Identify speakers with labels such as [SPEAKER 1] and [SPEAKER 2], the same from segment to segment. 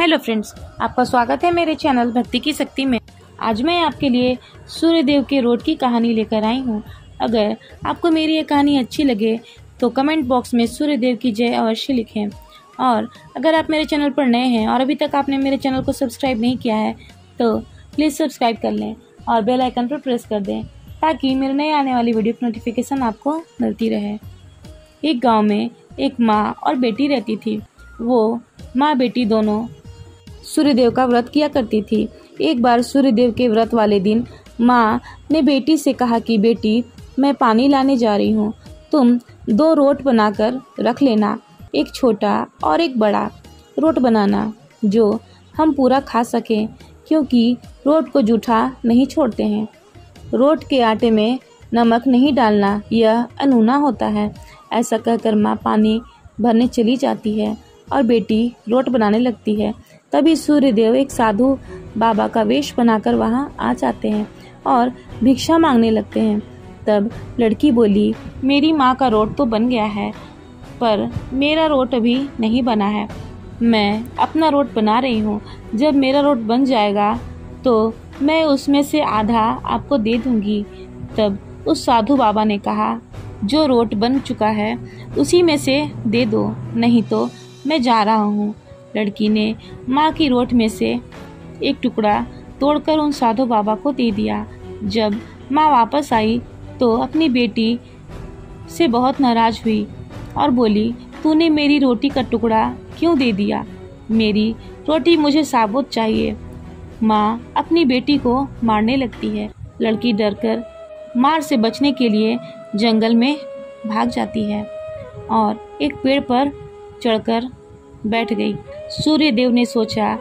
[SPEAKER 1] Hello friends, आपका स्वागत है मेरे चैनल भक्ति की शक्ति में। आज मैं आपके लिए सूर्यदेव के रोट की कहानी लेकर आई हूँ। अगर आपको मेरी ये कहानी अच्छी लगे तो कमेंट बॉक्स में सूर्यदेव की जय अवश्य लिखें। और अगर आप मेरे चैनल पर नए हैं और अभी तक आपने मेरे चैनल को सब्सक्राइब नहीं किया है तो प्लीज़ सब्सक्राइब कर लें और बेल आइकन पर प्रेस कर दें ताकि मेरे नए आने वाली वीडियो की नोटिफिकेशन आपको मिलती रहे। एक गाँव में एक माँ और बेटी रहती थी। वो माँ बेटी दोनों सूर्यदेव का व्रत किया करती थी। एक बार सूर्यदेव के व्रत वाले दिन माँ ने बेटी से कहा कि बेटी, मैं पानी लाने जा रही हूँ, तुम 2 रोट बनाकर रख लेना, एक छोटा और एक बड़ा रोट बनाना जो हम पूरा खा सकें, क्योंकि रोट को जूठा नहीं छोड़ते हैं। रोट के आटे में नमक नहीं डालना, यह अनूना होता है। ऐसा कहकर माँ पानी भरने चली जाती है और बेटी रोट बनाने लगती है। तभी सूर्यदेव एक साधु बाबा का वेश बनाकर वहाँ आ जाते हैं और भिक्षा मांगने लगते हैं। तब लड़की बोली, मेरी माँ का रोट तो बन गया है पर मेरा रोट अभी नहीं बना है। मैं अपना रोट बना रही हूँ। जब मेरा रोट बन जाएगा तो मैं उसमें से आधा आपको दे दूँगी। तब उस साधु बाबा ने कहा, जो रोट बन चुका है उसी में से दे दो, नहीं तो मैं जा रहा हूँ। लड़की ने माँ की रोट में से एक टुकड़ा तोड़कर उन साधु बाबा को दे दिया। जब माँ वापस आई तो अपनी बेटी से बहुत नाराज हुई और बोली, तूने मेरी रोटी का टुकड़ा क्यों दे दिया? मेरी रोटी मुझे साबुत चाहिए। माँ अपनी बेटी को मारने लगती है। लड़की डरकर मार से बचने के लिए जंगल में भाग जाती है और एक पेड़ पर चढ़कर बैठ गई। सूर्यदेव ने सोचा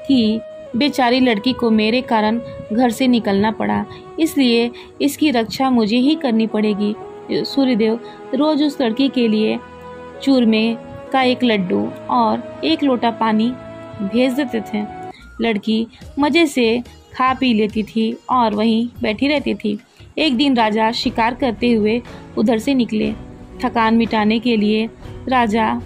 [SPEAKER 1] कि बेचारी लड़की को मेरे कारण घर से निकलना पड़ा, इसलिए इसकी रक्षा मुझे ही करनी पड़ेगी। सूर्यदेव रोज उस लड़की के लिए चूरमे का एक लड्डू और एक लोटा पानी भेज देते थे। लड़की मजे से खा पी लेती थी और वहीं बैठी रहती थी। एक दिन राजा शिकार करते हुए उधर से निकले। थकान मिटाने के लिए राजा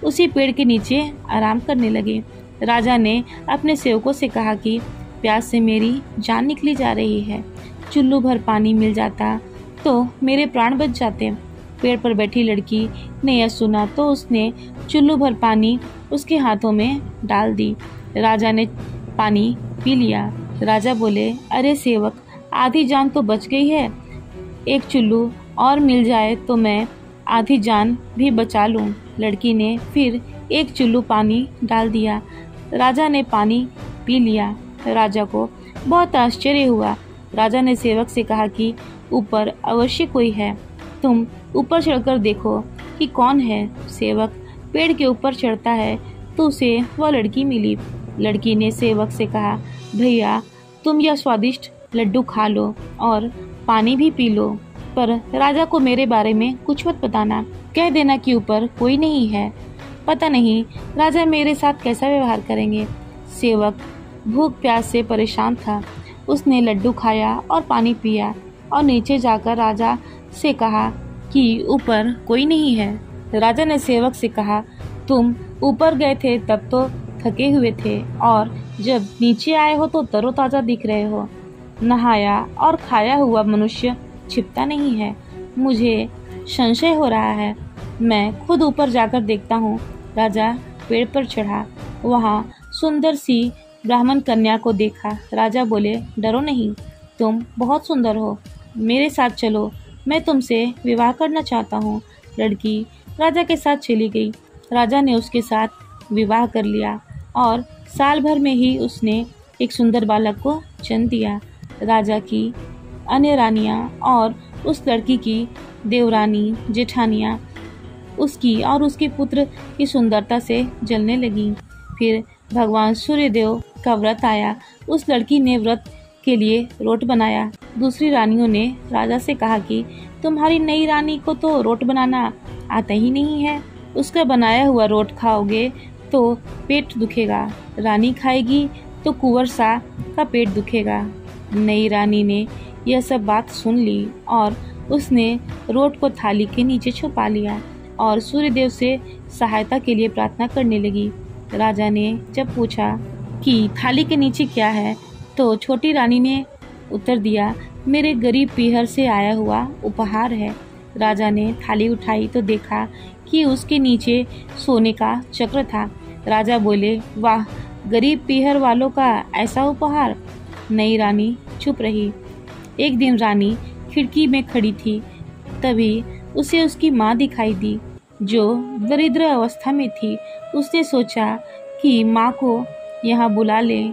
[SPEAKER 1] उसी पेड़ के नीचे आराम करने लगे। राजा ने अपने सेवकों से कहा कि प्यास से मेरी जान निकली जा रही है, चुल्लू भर पानी मिल जाता तो मेरे प्राण बच जाते। पेड़ पर बैठी लड़की ने यह सुना तो उसने चुल्लू भर पानी उसके हाथों में डाल दी। राजा ने पानी पी लिया। राजा बोले, अरे सेवक, आधी जान तो बच गई है, एक चुल्लू और मिल जाए तो मैं आधी जान भी बचा लूं। लड़की ने फिर एक चुल्लू पानी डाल दिया। राजा ने पानी पी लिया। राजा को बहुत आश्चर्य हुआ। राजा ने सेवक से कहा कि ऊपर अवश्य कोई है, तुम ऊपर चढ़कर देखो कि कौन है। सेवक पेड़ के ऊपर चढ़ता है तो उसे वह लड़की मिली। लड़की ने सेवक से कहा, भैया, तुम यह स्वादिष्ट लड्डू खा लो और पानी भी पी लो, पर राजा को मेरे बारे में कुछ मत बताना। कह देना कि ऊपर कोई नहीं है। पता नहीं राजा मेरे साथ कैसा व्यवहार करेंगे। सेवक भूख प्यास से परेशान था। उसने लड्डू खाया और पानी पिया और नीचे जाकर राजा से कहा कि ऊपर कोई नहीं है। राजा ने सेवक से कहा, तुम ऊपर गए थे तब तो थके हुए थे और जब नीचे आए हो तो तरोताजा दिख रहे हो। नहाया और खाया हुआ मनुष्य छिपता नहीं है। मुझे संशय हो रहा है, मैं खुद ऊपर जाकर देखता हूँ। राजा पेड़ पर चढ़ा। वहाँ सुंदर सी ब्राह्मण कन्या को देखा। राजा बोले, डरो नहीं, तुम बहुत सुंदर हो, मेरे साथ चलो, मैं तुमसे विवाह करना चाहता हूँ। लड़की राजा के साथ चली गई। राजा ने उसके साथ विवाह कर लिया और साल भर में ही उसने एक सुंदर बालक को जन्म दिया। राजा की अन्य रानियां और उस लड़की की देवरानी जेठानियां उसकी और उसके पुत्र की सुंदरता से जलने लगीं। फिर भगवान सूर्यदेव का व्रत आया। उस लड़की ने व्रत के लिए रोट बनाया। दूसरी रानियों ने राजा से कहा कि तुम्हारी नई रानी को तो रोट बनाना आता ही नहीं है, उसका बनाया हुआ रोट खाओगे तो पेट दुखेगा, रानी खाएगी तो कुंवर सा का पेट दुखेगा। नई रानी ने यह सब बात सुन ली और उसने रोट को थाली के नीचे छुपा लिया और सूर्यदेव से सहायता के लिए प्रार्थना करने लगी। राजा ने जब पूछा कि थाली के नीचे क्या है, तो छोटी रानी ने उत्तर दिया, मेरे गरीब पीहर से आया हुआ उपहार है। राजा ने थाली उठाई तो देखा कि उसके नीचे सोने का चक्र था। राजा बोले, वाह, गरीब पीहर वालों का ऐसा उपहार। नई रानी चुप रही। एक दिन रानी खिड़की में खड़ी थी, तभी उसे उसकी माँ दिखाई दी, जो दरिद्र अवस्था में थी। उसने सोचा कि माँ को यहाँ बुला ले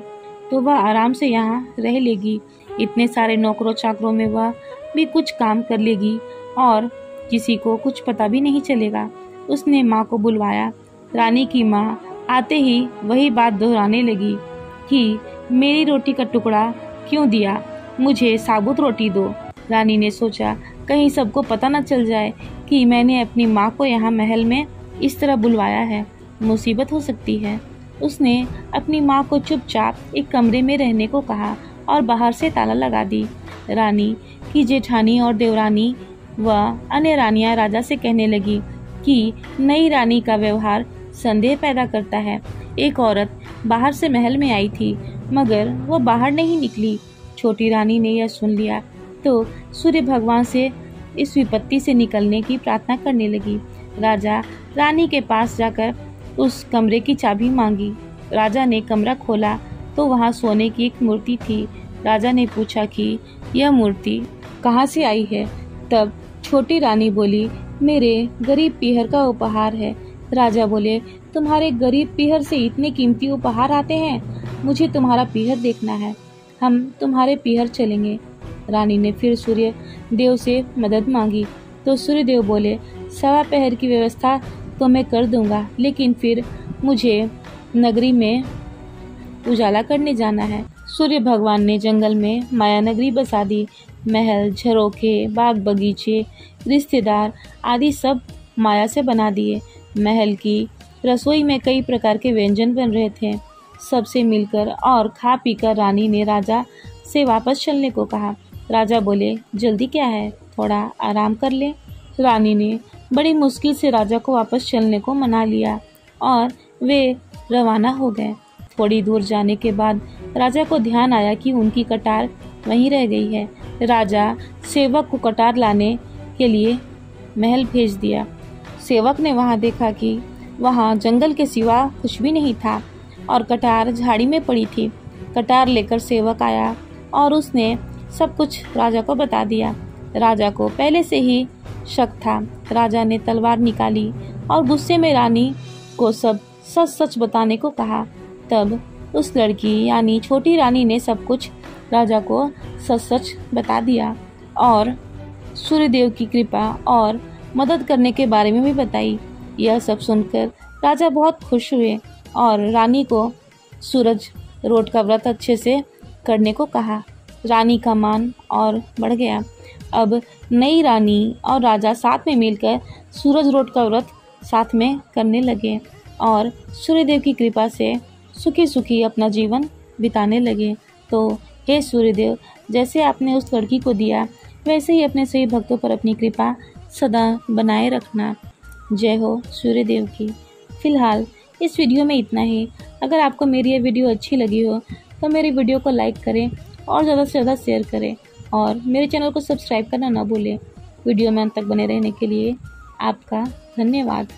[SPEAKER 1] तो वह आराम से यहाँ रह लेगी। इतने सारे नौकरों चाकरों में वह भी कुछ काम कर लेगी और किसी को कुछ पता भी नहीं चलेगा। उसने माँ को बुलवाया। रानी की माँ आते ही वही बात दोहराने लगी कि मेरी रोटी का टुकड़ा क्यों दिया, मुझे साबुत रोटी दो। रानी ने सोचा, कहीं सबको पता न चल जाए कि मैंने अपनी माँ को यहाँ महल में इस तरह बुलवाया है, मुसीबत हो सकती है। उसने अपनी माँ को चुपचाप एक कमरे में रहने को कहा और बाहर से ताला लगा दी। रानी की जेठानी और देवरानी व अन्य रानियां राजा से कहने लगी कि नई रानी का व्यवहार संदेह पैदा करता है। एक औरत बाहर से महल में आई थी, मगर वो बाहर नहीं निकली। छोटी रानी ने यह सुन लिया तो सूर्य भगवान से इस विपत्ति से निकलने की प्रार्थना करने लगी। राजा रानी के पास जाकर उस कमरे की चाबी मांगी। राजा ने कमरा खोला तो वहाँ सोने की एक मूर्ति थी। राजा ने पूछा कि यह मूर्ति कहाँ से आई है। तब छोटी रानी बोली, मेरे गरीब पीहर का उपहार है। राजा बोले, तुम्हारे गरीब पीहर से इतने कीमती उपहार आते हैं, मुझे तुम्हारा पीहर देखना है, हम तुम्हारे पीहर चलेंगे। रानी ने फिर सूर्य देव से मदद मांगी तो सूर्य देव बोले, सवा पहर की व्यवस्था तो मैं कर दूंगा, लेकिन फिर मुझे नगरी में उजाला करने जाना है। सूर्य भगवान ने जंगल में माया नगरी बसा दी। महल, झरोखे, बाग बगीचे, रिश्तेदार आदि सब माया से बना दिए। महल की रसोई में कई प्रकार के व्यंजन बन रहे थे। सबसे मिलकर और खा पीकर रानी ने राजा से वापस चलने को कहा। राजा बोले, जल्दी क्या है, थोड़ा आराम कर ले। रानी ने बड़ी मुश्किल से राजा को वापस चलने को मना लिया और वे रवाना हो गए। थोड़ी दूर जाने के बाद राजा को ध्यान आया कि उनकी कटार वहीं रह गई है। राजा सेवक को कटार लाने के लिए महल भेज दिया। सेवक ने वहां देखा कि वहां जंगल के सिवा कुछ भी नहीं था और कटार झाड़ी में पड़ी थी। कटार लेकर सेवक आया और उसने सब कुछ राजा को बता दिया। राजा को पहले से ही शक था। राजा ने तलवार निकाली और गुस्से में रानी को सब सच सच बताने को कहा। तब उस लड़की यानी छोटी रानी ने सब कुछ राजा को सच सच बता दिया और सूर्यदेव की कृपा और मदद करने के बारे में भी बताई। यह सब सुनकर राजा बहुत खुश हुए और रानी को सूरज रोट का व्रत अच्छे से करने को कहा। रानी का मान और बढ़ गया। अब नई रानी और राजा साथ में मिलकर सूरज रोट का व्रत साथ में करने लगे और सूर्यदेव की कृपा से सुखी सुखी अपना जीवन बिताने लगे। तो हे सूर्यदेव, जैसे आपने उस लड़की को दिया, वैसे ही अपने सभी भक्तों पर अपनी कृपा सदा बनाए रखना। जय हो सूर्यदेव की। फिलहाल इस वीडियो में इतना ही। अगर आपको मेरी ये वीडियो अच्छी लगी हो तो मेरी वीडियो को लाइक करें और ज़्यादा से ज़्यादा शेयर करें और मेरे चैनल को सब्सक्राइब करना ना भूलें। वीडियो में अंत तक बने रहने के लिए आपका धन्यवाद।